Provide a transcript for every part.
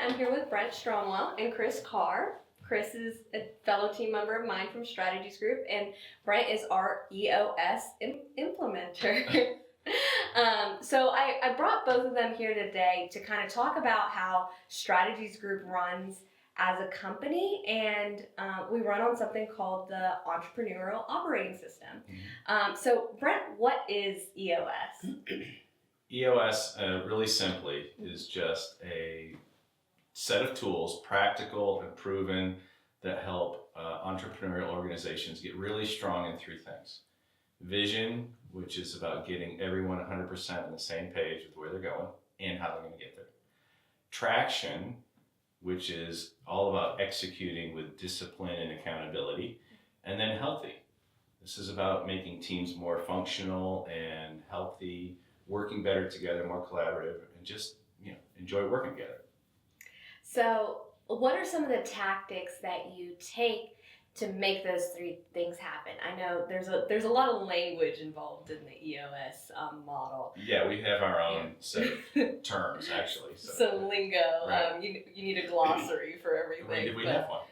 I'm here with Brent Stromwall and Chris Carr. Chris is a fellow team member of mine from Strategies Group, and Brent is our EOS implementer. So I brought both of them here today to kind of talk about how Strategies Group runs as a company, and we run on something called the Entrepreneurial Operating System. So Brent, what is EOS? EOS, really simply, is just a set of tools, practical and proven, that help entrepreneurial organizations get really strong in three things. Vision, which is about getting everyone 100% on the same page with where they're going and how they're going to get there. Traction, which is all about executing with discipline and accountability. And then healthy. This is about making teams more functional and healthy, working better together, more collaborative, and just enjoy working together. So what are some of the tactics that you take to make those three things happen? I know there's a lot of language involved in the EOS model. Yeah, we have our own set of terms, actually. So lingo. Right. You need a glossary for everything. We have one.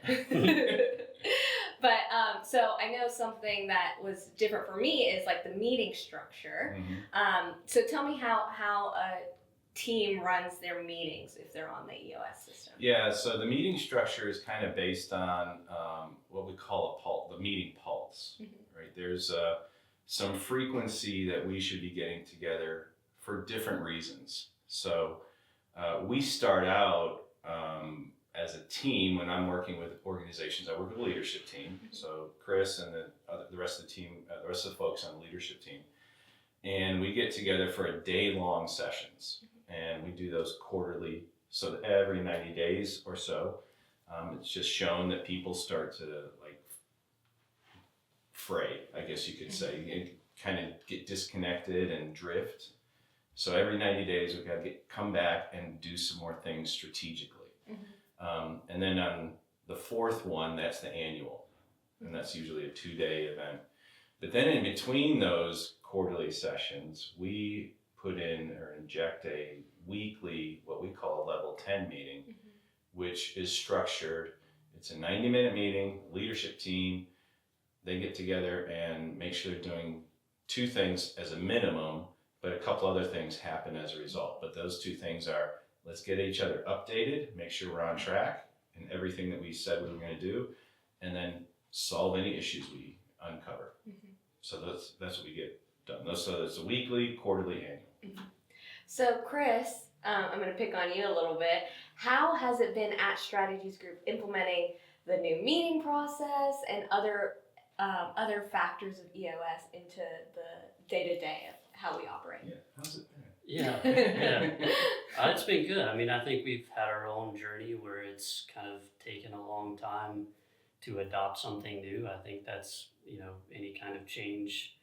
But so I know something that was different for me is like the meeting structure. Mm-hmm. So tell me how a team runs their meetings if they're on the EOS system. Yeah, so the meeting structure is kind of based on what we call the meeting pulse, right? There's some frequency that we should be getting together for different reasons. So we start out as a team. When I'm working with organizations, I work with a leadership team. So Chris and the rest of the team, the rest of the folks on the leadership team, and we get together for a day-long sessions. And we do those quarterly, so that every 90 days or so, it's just shown that people start to fray, I guess you could say, and kind of get disconnected and drift. So every 90 days, we've got to come back and do some more things strategically. And then on the fourth one, that's the annual, and that's usually a 2-day event. But then in between those quarterly sessions, we put in or inject a weekly, what we call a level 10 meeting, which is structured. It's a 90-minute meeting, leadership team. They get together and make sure they're doing two things as a minimum, but a couple other things happen as a result. But those two things are, let's get each other updated, make sure we're on track in everything that we said we were going to do, and then solve any issues we uncover. So that's what we get done. So it's a weekly, quarterly, annual. So Chris, I'm going to pick on you a little bit. How has it been at Strategies Group implementing the new meeting process and other factors of EOS into the day-to-day of how we operate? Yeah, how's it been? Yeah. It's been good. I mean, I think we've had our own journey where it's kind of taken a long time to adopt something new. I think that's, any kind of change.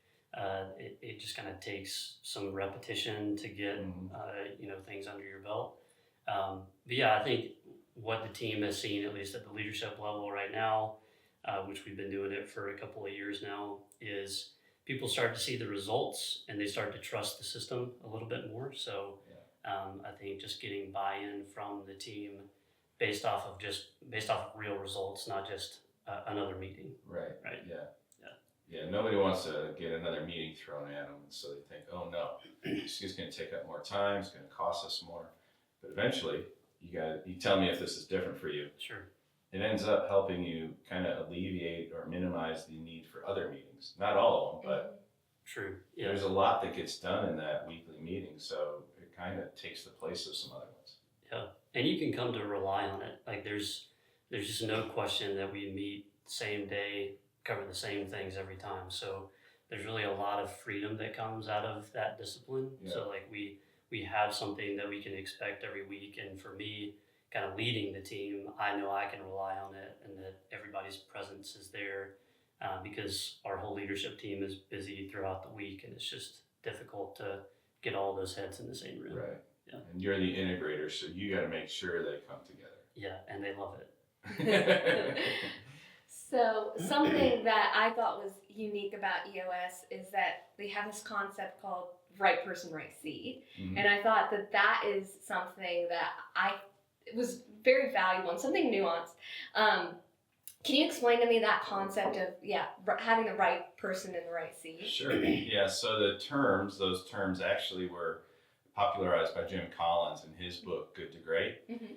It just kind of takes some repetition to get, things under your belt. But yeah, I think what the team has seen, at least at the leadership level right now, which we've been doing it for a couple of years now, is people start to see the results and they start to trust the system a little bit more. So I think just getting buy-in from the team based off of real results, not just another meeting. Right. Yeah, nobody wants to get another meeting thrown at them, so they think, oh no, it's just going to take up more time, it's going to cost us more. But eventually, you tell me if this is different for you. Sure. It ends up helping you kind of alleviate or minimize the need for other meetings. Not all of them, but true. Yeah. There's a lot that gets done in that weekly meeting, so it kind of takes the place of some other ones. Yeah, and you can come to rely on it. Like there's just no question that we meet same day, cover the same things every time. So there's really a lot of freedom that comes out of that discipline. Yeah. So we have something that we can expect every week. And for me, kind of leading the team, I know I can rely on it and that everybody's presence is there because our whole leadership team is busy throughout the week and it's just difficult to get all those heads in the same room. Right. Yeah. And you're the integrator, so you got to make sure they come together. Yeah, and they love it. So something that I thought was unique about EOS is that they have this concept called right person, right seat. And I thought that is something that was very valuable and something nuanced. Can you explain to me that concept of having the right person in the right seat? Sure. Yeah. So those terms actually were popularized by Jim Collins in his book Good to Great. Mm-hmm.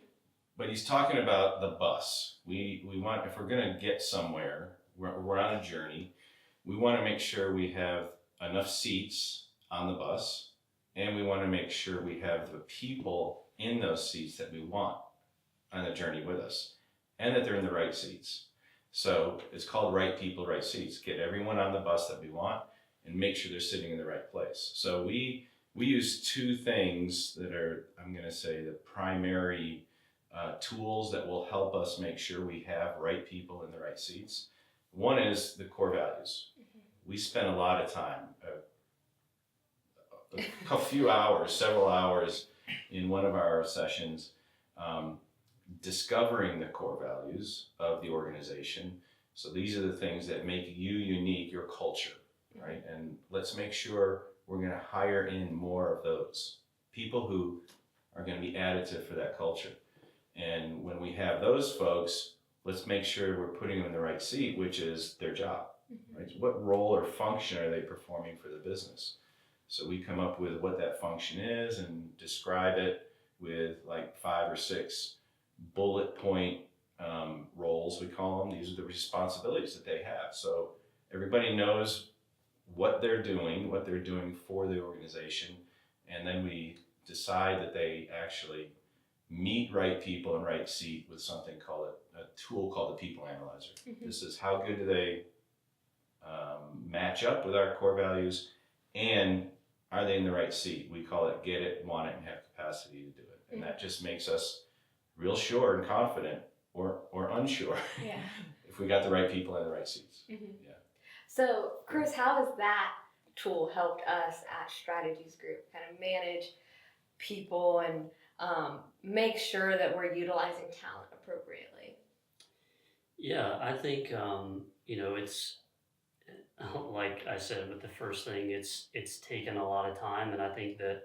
But he's talking about the bus. We want, if we're going to get somewhere, we're on a journey. We want to make sure we have enough seats on the bus, and we want to make sure we have the people in those seats that we want on the journey with us, and that they're in the right seats. So it's called right people, right seats. Get everyone on the bus that we want, and make sure they're sitting in the right place. So we use two things that are, I'm going to say, the primary tools that will help us make sure we have right people in the right seats. One is the core values. Mm-hmm. We spend a lot of time, a few hours, several hours in one of our sessions, discovering the core values of the organization. So these are the things that make you unique, your culture, right? And let's make sure we're going to hire in more of those people who are going to be additive for that culture. And when we have those folks, let's make sure we're putting them in the right seat, which is their job, right? What role or function are they performing for the business? So we come up with what that function is and describe it with like 5 or 6 bullet point roles, we call them. These are the responsibilities that they have. So everybody knows what they're doing for the organization, and then we decide that they actually meet right people in right seat with something called a tool called the People Analyzer. Mm-hmm. This is how good do they match up with our core values, and are they in the right seat? We call it get it, want it, and have capacity to do it. And that just makes us real sure and confident or unsure if we got the right people in the right seats. Mm-hmm. Yeah. So, Chris, how has that tool helped us at Strategies Group kind of manage people and make sure that we're utilizing talent appropriately? Yeah, I think, it's like I said with the first thing, it's taken a lot of time, and I think that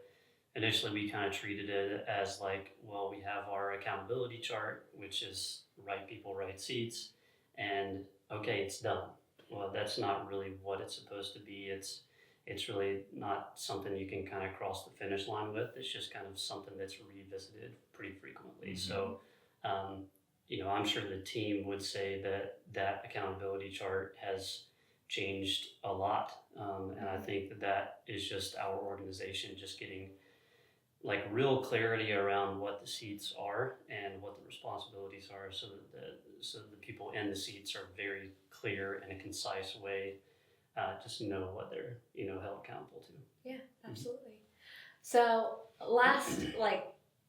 initially we kind of treated it as like, well, we have our accountability chart, which is right people, right seats, and okay, it's done. Well, that's not really what it's supposed to be. It's really not something you can kind of cross the finish line with. It's just kind of something that's revisited pretty frequently. Mm-hmm. So, I'm sure the team would say that accountability chart has changed a lot. And I think that is just our organization just getting like real clarity around what the seats are and what the responsibilities are, so that the people in the seats are very clear in a concise way, just know what they're held accountable to. Yeah, absolutely. Mm-hmm. So last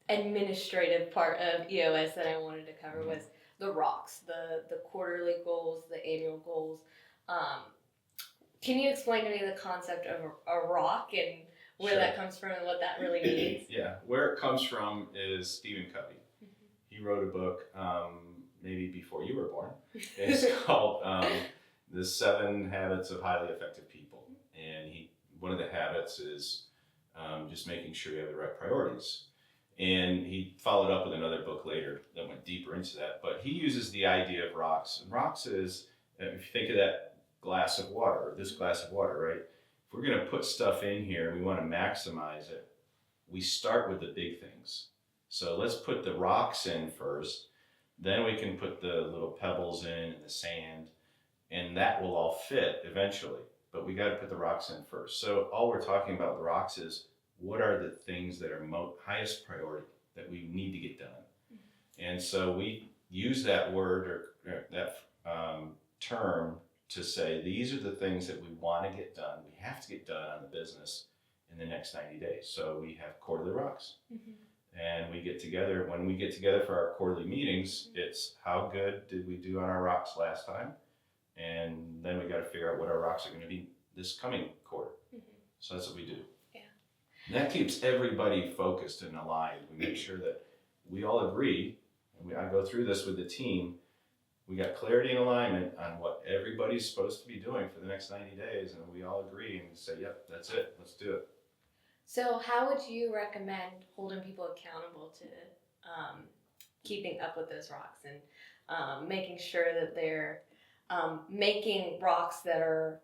administrative part of EOS that I wanted to cover was the rocks, the quarterly goals, the annual goals. Can you explain to me the concept of a rock and where that comes from and what that really means? Yeah, where it comes from is Stephen Covey. Mm-hmm. He wrote a book maybe before you were born. It's called The 7 Habits of Highly Effective People. And one of the habits is just making sure you have the right priorities. And he followed up with another book later that went deeper into that. But he uses the idea of rocks. And rocks is, if you think of that glass of water, or this glass of water, right? If we're going to put stuff in here and we want to maximize it, we start with the big things. So let's put the rocks in first, then we can put the little pebbles in and the sand, and that will all fit eventually. But we got to put the rocks in first. So all we're talking about with rocks is what are the things that are highest priority that we need to get done. Mm-hmm. And so we use that word or that term to say these are the things that we want to get done. We have to get done on the business in the next 90 days. So we have quarterly rocks. Mm-hmm. And we get together. When we get together for our quarterly meetings, it's how good did we do on our rocks last time? And then we got to figure out what our rocks are going to be this coming quarter. Mm-hmm. So that's what we do. Yeah. And that keeps everybody focused and aligned. We make sure that we all agree, and I go through this with the team. We got clarity and alignment on what everybody's supposed to be doing for the next 90 days, and we all agree and say, yep, that's it, let's do it. So how would you recommend holding people accountable to keeping up with those rocks and making sure that they're making rocks that are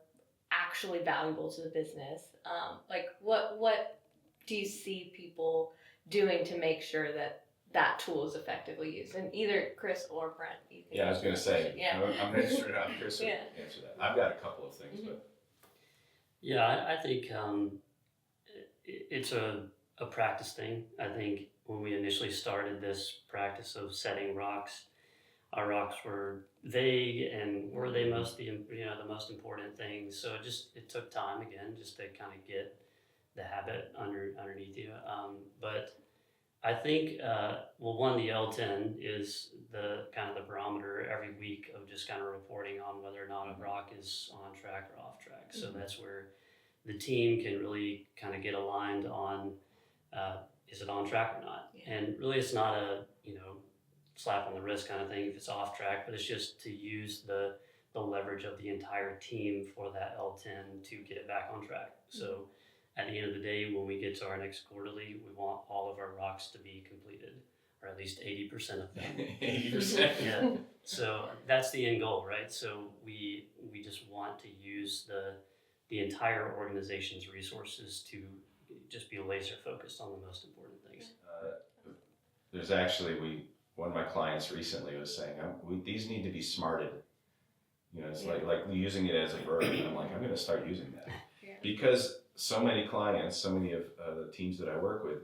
actually valuable to the business. Like what do you see people doing to make sure that that tool is effectively used? And either Chris or Brent, you can. Yeah, I was going to say, Yeah. I'm going to start out. Chris will Yeah. answer that. I've got a couple of things, but Yeah, I think it's a practice thing. I think when we initially started this practice of setting rocks, our rocks were vague, and were they the most important things. So it took time again just to kind of get the habit underneath you. But I think one, the L10 is the kind of the barometer every week of just kind of reporting on whether or not a rock is on track or off track. So that's where the team can really kind of get aligned on is it on track or not. Yeah. And really, it's not a slap on the wrist kind of thing if it's off track, but it's just to use the leverage of the entire team for that L10 to get it back on track. So at the end of the day, when we get to our next quarterly, we want all of our rocks to be completed, or at least 80% of them. 80%. Yeah. So that's the end goal, right? So we just want to use the entire organization's resources to just be laser focused on the most important things. There's actually one of my clients recently was saying, these need to be smarted. It's like using it as a verb. And I'm like, I'm going to start using that. Yeah. Because so many clients, so many of the teams that I work with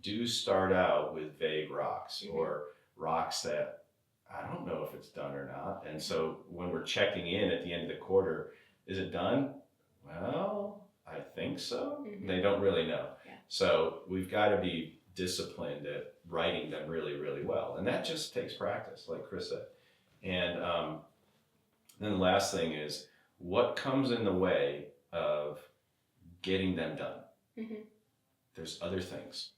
do start out with vague rocks or rocks that I don't know if it's done or not. And so when we're checking in at the end of the quarter, is it done? Well, I think so. They don't really know. Yeah. So we've got to be disciplined at writing them really, really well. And that just takes practice, like Chris said. And then the last thing is, what comes in the way of getting them done? There's other things,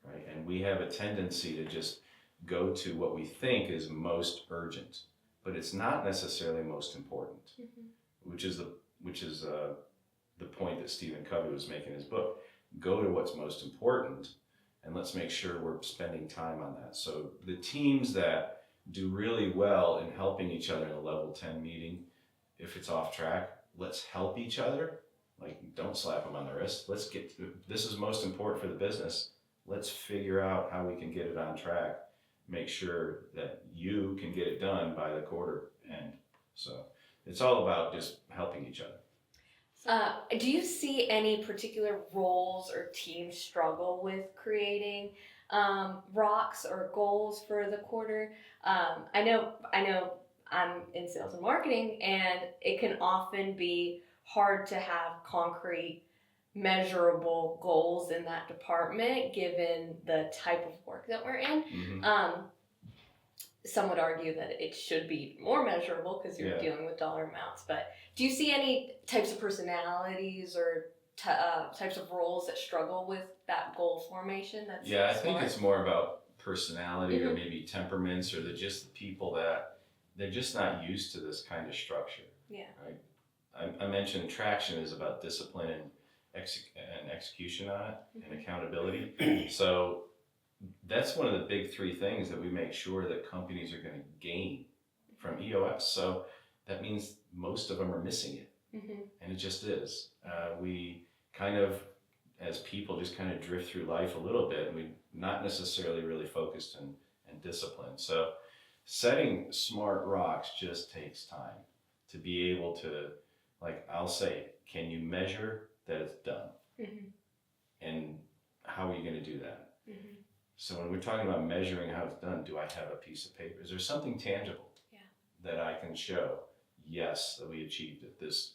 right? And we have a tendency to just go to what we think is most urgent, but it's not necessarily most important, which is the point that Stephen Covey was making in his book. Go to what's most important, and let's make sure we're spending time on that. So the teams that do really well in helping each other in a level 10 meeting, if it's off track, let's help each other. Like, don't slap them on the wrist. This is most important for the business. Let's figure out how we can get it on track. Make sure that you can get it done by the quarter end. So it's all about just helping each other. Do you see any particular roles or teams struggle with creating rocks or goals for the quarter? I know I'm in sales and marketing, and it can often be hard to have concrete, measurable goals in that department given the type of work that we're in. Some would argue that it should be more measurable because you're dealing with dollar amounts. But do you see any types of personalities or types of roles that struggle with that goal formation? I think it's more about personality or maybe temperaments, or just the people that they're just not used to this kind of structure. Yeah. Right. I mentioned traction is about discipline and execution on it and accountability. So that's one of the big three things that we make sure that companies are going to gain from EOS. So that means most of them are missing it. And it just is. We kind of, as people, just kind of drift through life a little bit, and we're not necessarily really focused and disciplined. So setting smart rocks just takes time to be able to, like I'll say, can you measure that it's done? And how are you going to do that? So when we're talking about measuring how it's done, do I have a piece of paper? Is there something tangible that I can show? Yes, that we achieved it. This,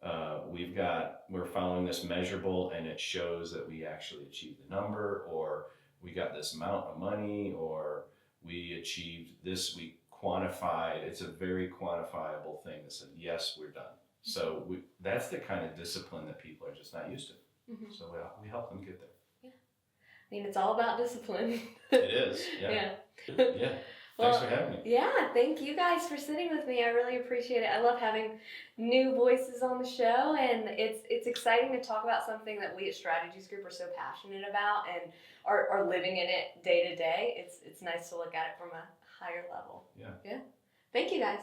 we're following this measurable, and it shows that we actually achieved the number, or we got this amount of money, or we achieved this, we quantified. It's a very quantifiable thing that said, yes, we're done. So that's the kind of discipline that people are just not used to. So we help them get there. I mean, it's all about discipline. It is, yeah. Thanks for having me. Yeah, thank you guys for sitting with me. I really appreciate it. I love having new voices on the show, and it's exciting to talk about something that we at Strategies Group are so passionate about and are living in it day to day. It's nice to look at it from a higher level. Yeah. Yeah. Thank you guys.